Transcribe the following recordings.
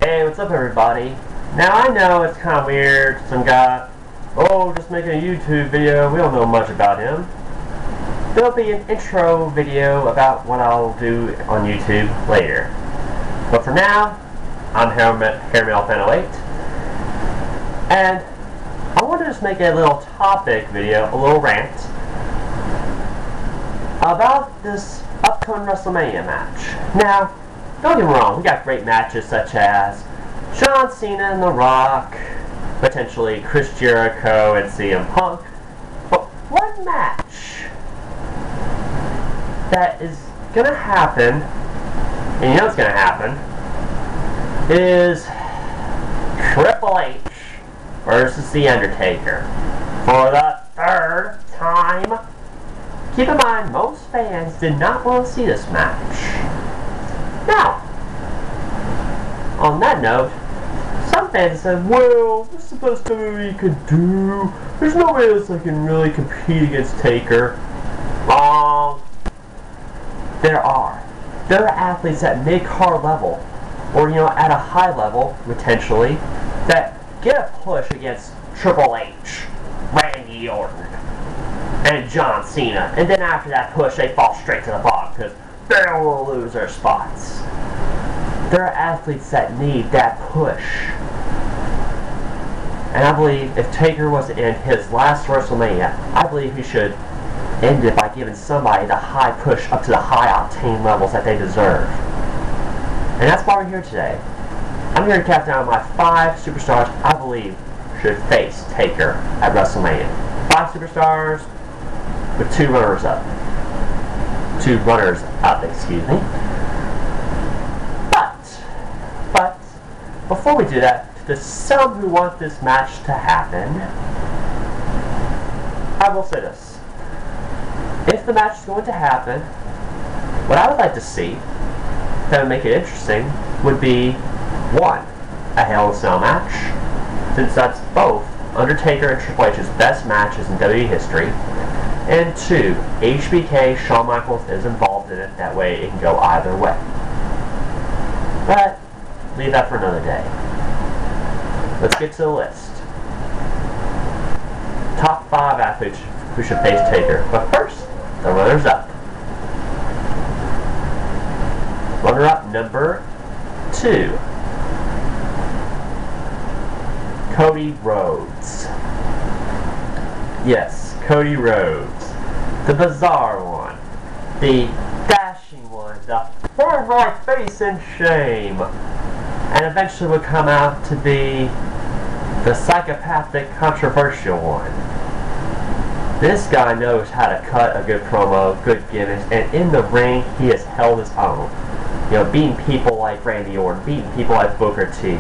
Hey, what's up everybody? Now I know it's kind of weird, some guy, just making a YouTube video, we don't know much about him. There'll be an intro video about what I'll do on YouTube later. But for now, I'm HairMailFan08, and I want to just make a little topic video, a little rant, about this upcoming Wrestlemania match. Now, don't get me wrong, we got great matches such as John Cena and The Rock, potentially Chris Jericho and CM Punk. But one match that is going to happen, and you know it's going to happen, is Triple H versus The Undertaker for the third time. Keep in mind, most fans did not want to see this match. Now, on that note, some fans said, well, this is the best WWE could do. There's no way else I can really compete against Taker. Wrong. There are athletes at mid-card level, or at a high level, potentially, that get a push against Triple H, Randy Orton, and John Cena, and then after that push, they fall straight to the bottom because they will lose their spots. There are athletes that need that push. And I believe if Taker was in his last WrestleMania, I believe he should end it by giving somebody the high push up to the high octane levels that they deserve. And that's why we're here today. I'm here to count down my 5 superstars I believe should face Taker at WrestleMania. 5 superstars with 2 runners-up. 2 runners-up, excuse me. But before we do that, to some who want this match to happen, I will say this. If the match is going to happen, what I would like to see that would make it interesting would be 1, a Hell in a Cell match, since that's both Undertaker and Triple H's best matches in WWE history, and 2, HBK, Shawn Michaels is involved in it, that way it can go either way. But leave that for another day. Let's get to the list. Top 5 athletes who should face Taker. But first, the runners-up. Runner-up number 2. Cody Rhodes. Yes, Cody Rhodes. The bizarre one. The dashing one. The for my face in shame. And eventually would come out to be the psychopathic, controversial one. This guy knows how to cut a good promo, good gimmicks, and in the ring, he has held his own. Beating people like Randy Orton, beating people like Booker T.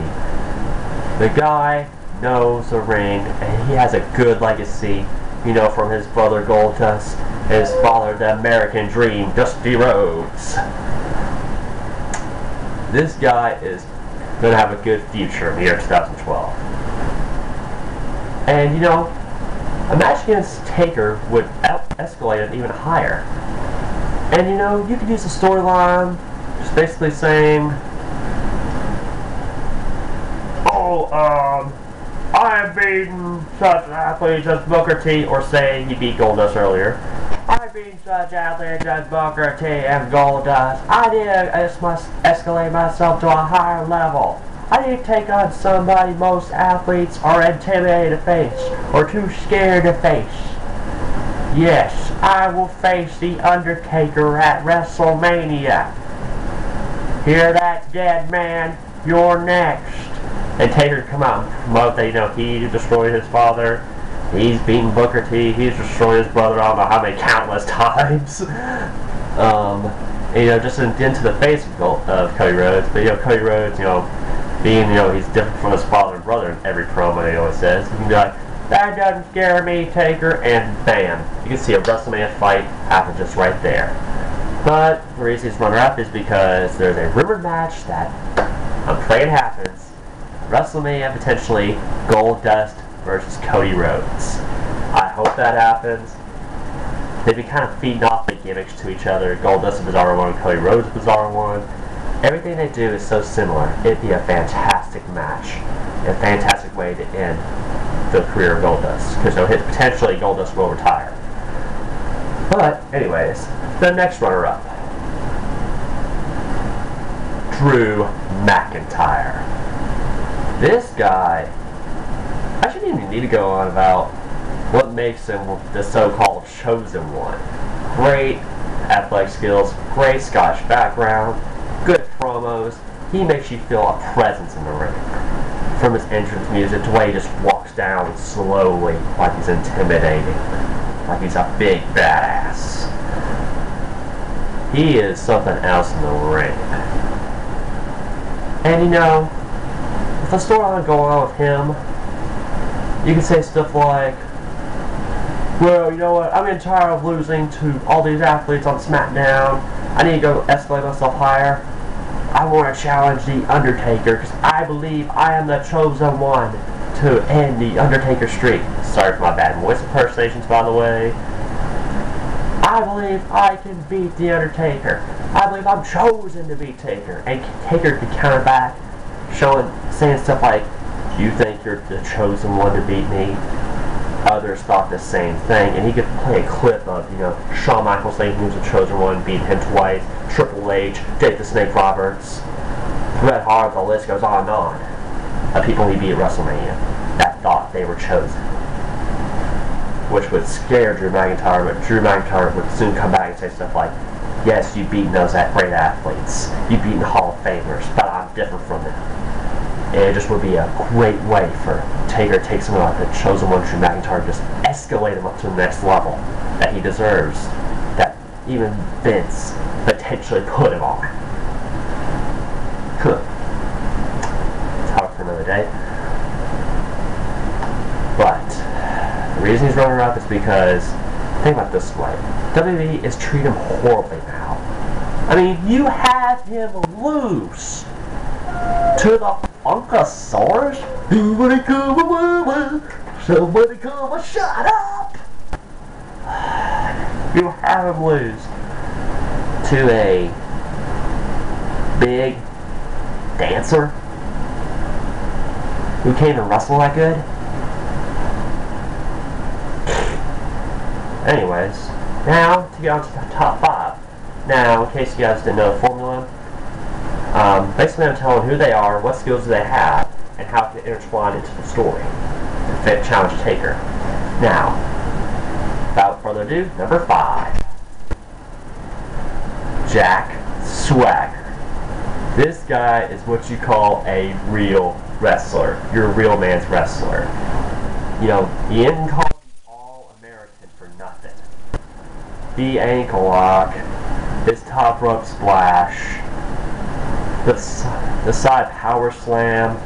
The guy knows the ring, and he has a good legacy, from his brother Goldust, his father, the American Dream, Dusty Rhodes. This guy is going to have a good future in the year 2012. And a match against Taker would escalate it even higher. And you could use the storyline just basically saying, I have beaten such athletes as Booker T, or say he beat Goldust earlier. I've beaten such athletes as Booker T and Goldust. I need to escalate myself to a higher level. I need to take on somebody most athletes are intimidated to face, or too scared to face. Yes, I will face The Undertaker at WrestleMania. Hear that, dead man? You're next. And Taker come out and promote that, he destroyed his father. He's beaten Booker T. He's destroyed his brother I don't know how many countless times. Just into the face of Cody Rhodes. But, Cody Rhodes, being, he's different from his father and brother in every promo he always says. You can be like, that doesn't scare me, Taker, and bam. You can see a WrestleMania fight happen just right there. But the reason he's runner-up is because there's a rumored match that I'm praying happens. WrestleMania, potentially Goldust versus Cody Rhodes. I hope that happens. They've been kind of feeding off the gimmicks to each other. Goldust a bizarre one, Cody Rhodes a bizarre one. Everything they do is so similar. It'd be a fantastic match. A fantastic way to end the career of Goldust. Because potentially Goldust will retire. But, anyways, the next runner-up. Drew McIntyre. This guy, I shouldn't even need to go on about what makes him the so-called chosen one. Great athletic skills, great Scottish background, good promos. He makes you feel a presence in the ring. From his entrance music to the way he just walks down slowly, like he's intimidating, like he's a big badass. He is something else in the ring. And you know, with the storyline going on with him, you can say stuff like, well, you know what, I'm getting tired of losing to all these athletes on SmackDown. I need to go escalate myself higher. I want to challenge The Undertaker because I believe I am the chosen one to end The Undertaker streak. Sorry for my bad voice impersonations, by the way. I believe I can beat The Undertaker. I believe I'm chosen to beat Taker. And Taker could counter back, saying stuff like, you think you're the chosen one to beat me? Others thought the same thing. And he could play a clip of, you know, Shawn Michaels saying he was the chosen one, beating him twice, Triple H, Jake the Snake Roberts, Bret Hart, the list goes on and on. Of people he beat at Wrestlemania that thought they were chosen. Which would scare Drew McIntyre, but Drew McIntyre would soon come back and say stuff like, yes, you've beaten those great athletes. You've beaten Hall of Famers, but I'm different from them. And it just would be a great way for Taker to take someone like the chosen one, Drew McIntyre, and just escalate him up to the next level that he deserves, that even Vince potentially put him on. Talk for another day. But the reason he's running up is because, think about it this way, WWE is treating him horribly now. I mean, you have him lose to the Funkasaurus. Somebody come a somebody come a shut up. You have him lose to a big dancer who can't even wrestle that good. Anyways, now to get on to the top 5. Now, in case you guys didn't know the formula, basically I'm telling who they are, what skills do they have, and how it can intertwine into the story and fit challenge Taker. Now, without further ado, number 5. Jack Swagger. This guy is what you call a real wrestler. You're a real man's wrestler. You know, he isn't called All-American for nothing. The ankle lock, his top rope splash, the side power slam.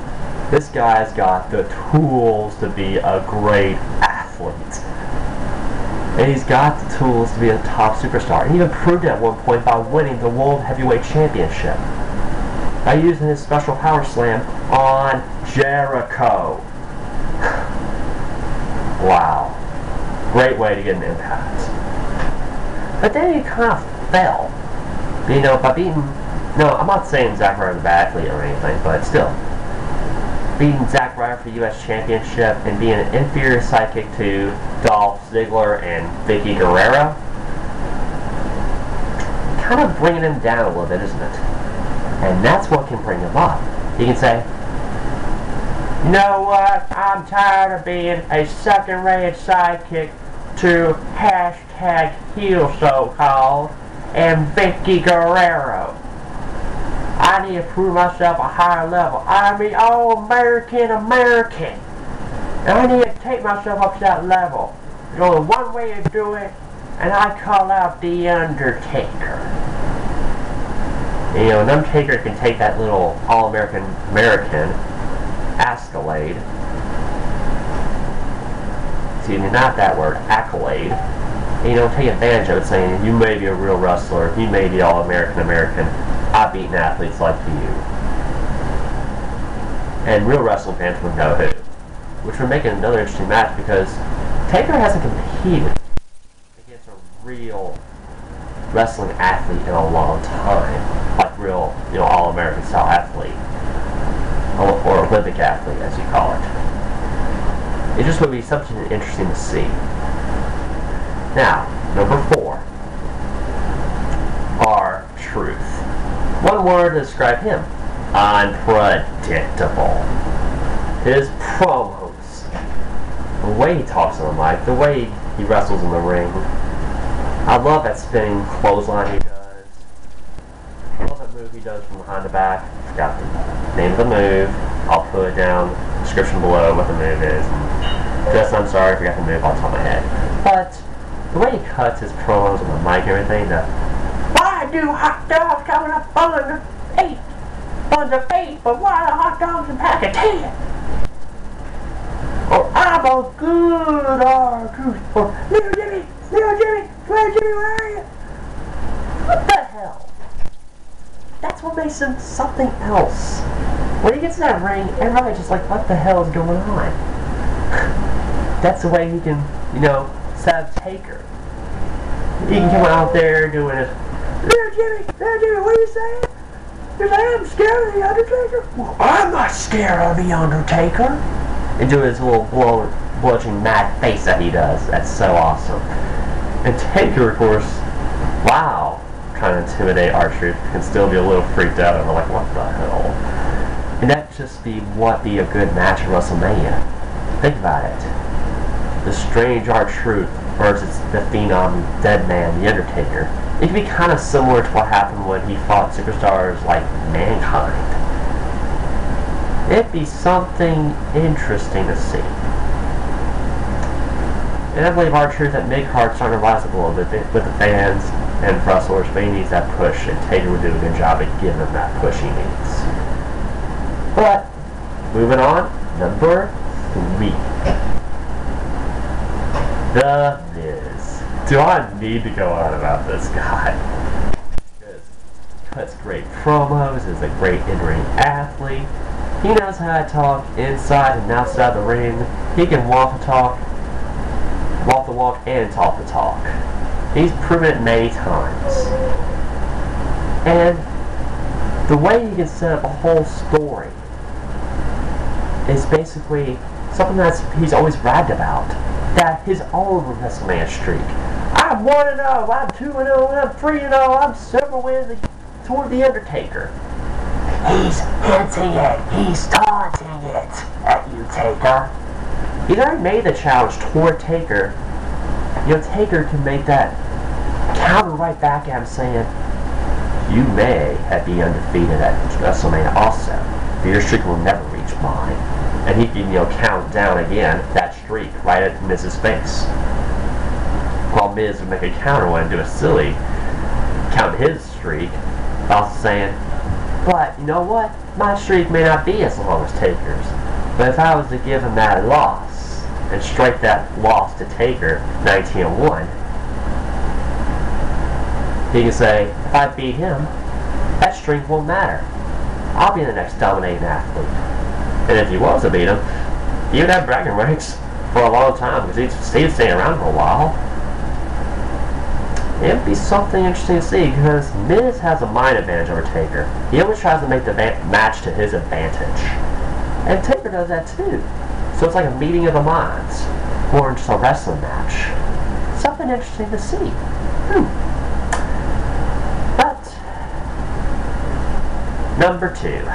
This guy's got the tools to be a great athlete. And he's got the tools to be a top superstar. And he even proved it at one point by winning the World Heavyweight Championship by using his special power slam on Jericho. Wow. Great way to get an impact. But then he kind of fell. You know, by beating... No, I'm not saying Zack Ryder's a bad athlete or anything, but still. Beating Zack Ryder for the U.S. Championship and being an inferior sidekick to Dolph Ziggler and Vicky Guerrero, kind of bringing him down a little bit, isn't it? And that's what can bring him up. You can say, you know what, I'm tired of being a second-rate sidekick to hashtag heel so-called and Vicky Guerrero. I need to prove myself a higher level. I'm the all-American American. And I need to take myself up to that level. There's only one way to do it, and I call out The Undertaker. And, you know, an Undertaker can take that little all-American accolade. Excuse me, not that word, accolade. And, you know, take advantage of it, saying, you may be a real wrestler, you may be all-American American. I've beaten athletes like you. And real wrestling fans would know who. Which would make it another interesting match because Taker hasn't competed against a real wrestling athlete in a long time. Like real, you know, all American style athlete, or Olympic athlete as you call it. It just would be something interesting to see. Now, number 4, R-Truth. One word to describe him: unpredictable. His promos, the way he talks on the mic, the way he wrestles in the ring. I love that spinning clothesline he does. I love that move he does from behind the back. I forgot the name of the move. I'll put it down in the description below what the move is. Just, I'm sorry, I forgot the move off the top of my head. But the way he cuts his promos on the mic and everything, why do hot dogs coming up on the feet, but why the hot dogs in pack of 10? Or I'm a good R-Truth. Or little Jimmy, where are you? What the hell? That's what makes him something else. When he gets in that ring, everybody's just like, what the hell is going on? That's the way he can, stab Taker. He can come out there doing his, little Jimmy, what are you saying? You're saying I'm scared of the Undertaker? Well, I'm not scared of the Undertaker. And do his little blushing mad face that he does. That's so awesome. And Taker, of course, wow, trying to intimidate R-Truth, can still be a little freaked out over like, what the hell? And that just be a good match at WrestleMania. Think about it. The strange R-Truth versus the Phenom Dead Man, the Undertaker. It could be kind of similar to what happened when he fought superstars like Mankind. It'd be something interesting to see. And I believe R-Truth at mid-card's starting to rise up a little bit with the fans and wrestlers, but he needs that push, and Taker would do a good job at giving him that push he needs. But, moving on, number 3. The Miz. Do I need to go on about this guy? He cuts great promos, is a great in-ring athlete. He knows how to talk inside and outside the ring. He can walk the walk, and talk the talk. He's proven it many times. And the way he can set up a whole story is basically something he's always bragged about. That his own WrestleMania streak. I'm 1-0, I'm 2-0, I'm 3-0, I'm several wins toward the Undertaker. He's hinting it, he's taunting it at you, Taker. He's already made the challenge toward Taker. Taker can make that counter right back at him saying, you may have been undefeated at WrestleMania also, but your streak will never reach mine. And he can, count down again that streak right at Miz's face. While Miz would make a counter one and do a silly count his streak, also saying, but you know what? My streak may not be as long as Taker's. But if I was to give him that loss and strike that loss to Taker, 19-1, he can say, if I beat him, that streak won't matter. I'll be the next dominating athlete. And if he was to beat him, he would have bragging rights for a long time because he'd stay around for a while. It'd be something interesting to see because Miz has a mind advantage over Taker. He always tries to make the match to his advantage. And Taker does that too. So it's like a meeting of the minds. More than just a wrestling match. Something interesting to see. But, number 2.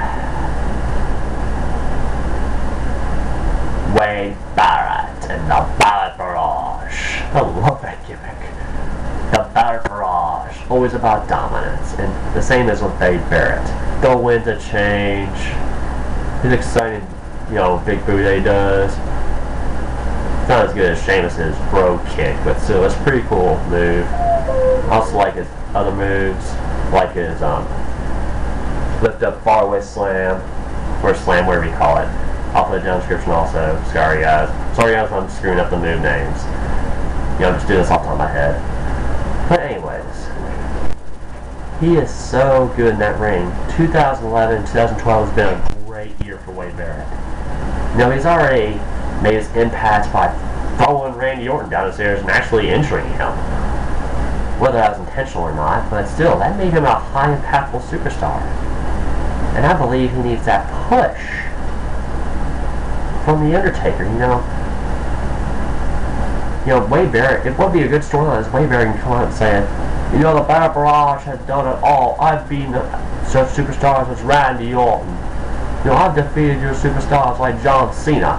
Wade Barrett and the Barrett Barrage. I love that gimmick. The Barrett Barrage. Always about dominance. And the same as with Wade Barrett. The win to change. His exciting, big boot that he does. It's not as good as Sheamus's bro kick, but still, it's a pretty cool move. I also like his other moves. Like his lift up faraway slam. Or slam, whatever you call it. I'll put it down in the description also. Sorry guys if I'm screwing up the move names. I'm just doing this off the top of my head. But anyways, he is so good in that ring. 2011, 2012 has been a great year for Wade Barrett. He's already made his impact by throwing Randy Orton down the stairs and actually injuring him. Whether that was intentional or not, but still, that made him a high impactful superstar. And I believe he needs that push from The Undertaker, you know. Wade Barrett, it would be a good storyline as Wade Barrett can come out and say, you know, the Battle Barrage has done it all. I've beaten such superstars as Randy Orton. You know, I've defeated your superstars like John Cena.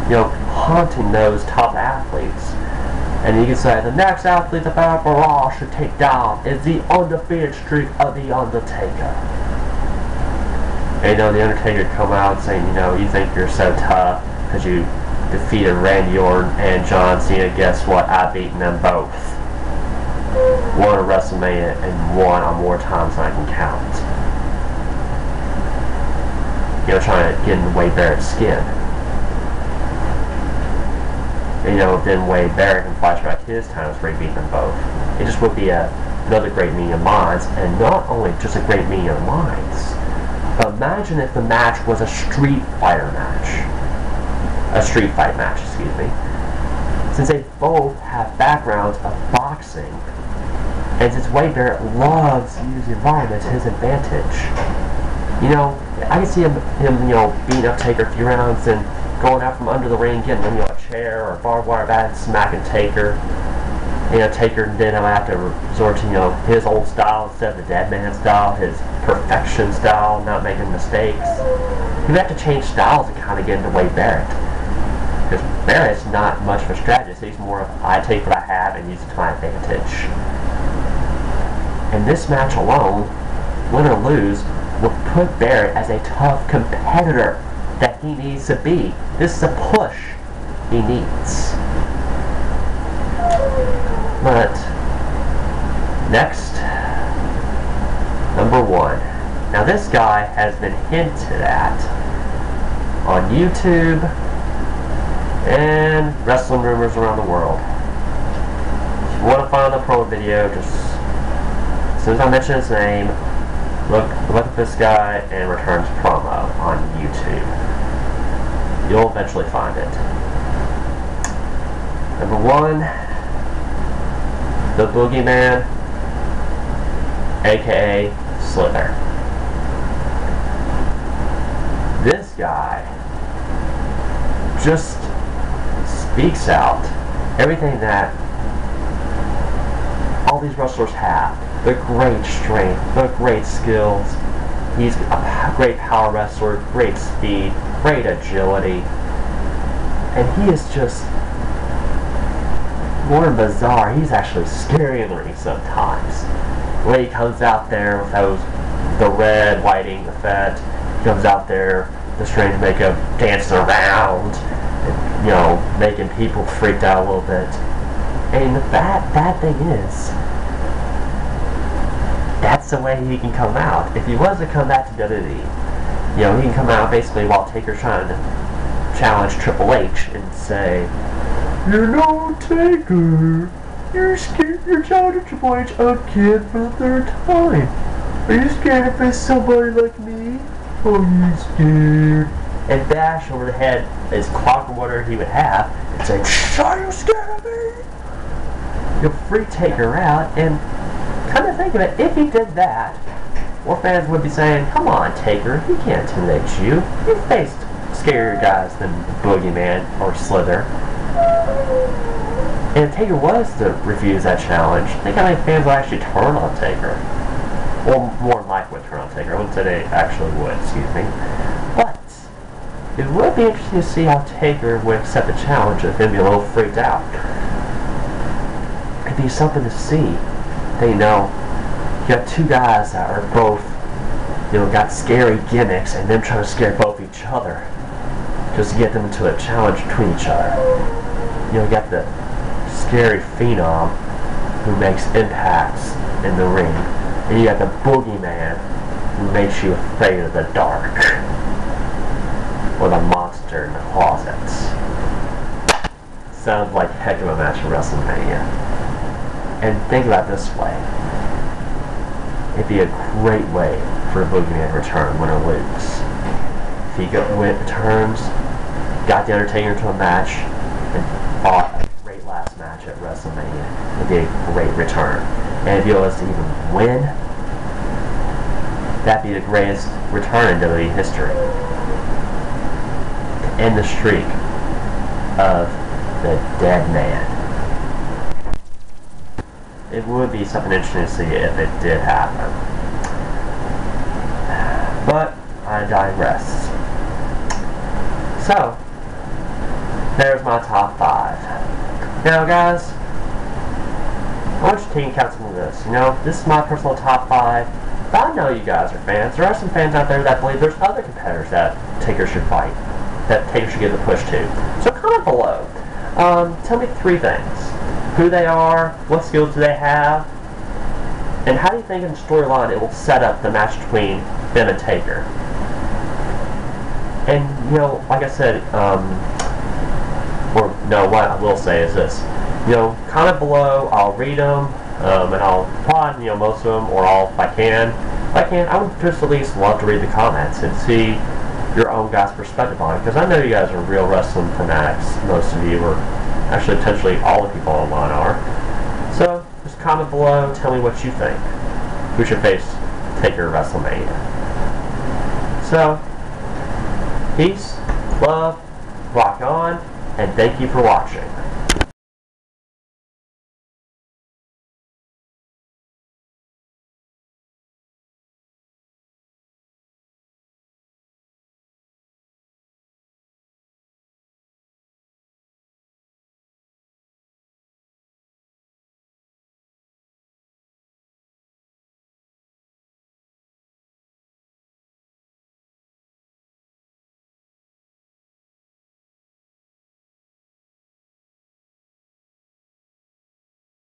You know, haunting those top athletes. And you can say, the next athlete the Battle Barrage should take down is the undefeated streak of The Undertaker. And you know, The Undertaker come out saying, you know, you think you're so tough because you defeated Randy Orton and John Cena. Guess what? I've beaten them both. One at WrestleMania and one on more times than I can count. You know, trying to get in Wade Barrett's skin. And, you know, then Wade Barrett can flashback his times where he beat them both. It just would be another great meeting of minds, and not only just a great meeting of minds, but imagine if the match was a street fighter match. A street fight match, excuse me. Since they both have backgrounds of boxing, and since Wade Barrett loves to use the environment to his advantage, you know, I can see him you know, beating up Taker a few rounds and going out from under the ring, getting, you know, a chair or a barbed wire bat and smacking Taker. You know, Taker then will have to resort to, you know, his old style instead of the dead man style, his perfection style, not making mistakes. You have to change styles to kind of get into Wade Barrett. Because Barrett's not much of a strategist. He's more of, I take what I have and use it to my advantage. And this match alone, win or lose, will put Barrett as a tough competitor that he needs to be. This is a push he needs. But next, number 1. Now this guy has been hinted at on YouTube and wrestling rumors around the world. If you want to find the promo video, just as soon as I mention his name, look at this guy and returns promo on YouTube. You'll eventually find it. Number 1, the Boogeyman, aka Slither. This guy just speaks out everything that all these wrestlers have. The great strength, the great skills. He's a great power wrestler, great speed, great agility. And he is just more bizarre. He's actually scary in the ring sometimes. When he comes out there with the red, whiting effect, he comes out there, the strange makeup, dancing around, and, you know, making people freaked out a little bit. And the bad thing is, that's the way he can come out. If he was to come back to WWE, you know, he can come out basically while Taker's trying to challenge Triple H and say, you know, Taker, you're challenging Triple H again for the 3rd time. Are you scared to face somebody like me? Are you scared? And bash over the head his clock or whatever he would have and say, are you scared of me? You'll freak Taker out, and come to think of it, if he did that, more fans would be saying, come on, Taker, he can't intimidate you. You've faced scarier guys than Boogeyman or Slither. And if Taker was to refuse that challenge, I think how many fans will actually turn on Taker. Well, more than likely would turn on Taker. I wouldn't say they actually would, excuse me. But it would be interesting to see how Taker would accept the challenge if he'd be a little freaked out. It'd be something to see. You know, you got 2 guys that are both, you know, got scary gimmicks, and them trying to scare both each other just to get them into a challenge between each other. You know, you got the scary phenom who makes impacts in the ring, and you got the Boogeyman who makes you afraid of the dark, or the monster in the closets. Sounds like a heck of a match for WrestleMania. And think about it this way. It'd be a great way for a Boogeyman to return, win or lose. If he returns, got The Undertaker into a match, and fought a great last match at WrestleMania, it'd be a great return. And if he was to even win, that'd be the greatest return in WWE history. To end the streak of the dead man. It would be something interesting to see if it did happen. But I digress. So, there's my top 5. Now guys, I want you to take account of this. You know, this is my personal top 5. But I know you guys are fans. There are some fans out there that believe there's other competitors that Taker should fight, that Taker should give the push to. So comment below. Tell me 3 things. Who they are, what skills do they have, and how do you think in the storyline it will set up the match between them and Taker. And, you know, like I said, or no, what I will say is this. You know, comment below, I'll read them, and I'll reply, you know, most of them, or all if I can. I would just at least love to read the comments and see your own guys' perspective on it, because I know you guys are real wrestling fanatics, most of you, or actually potentially all the people online are. So, just comment below, tell me what you think. Who should face Taker at Wrestlemania? So, peace, love, rock on, and thank you for watching.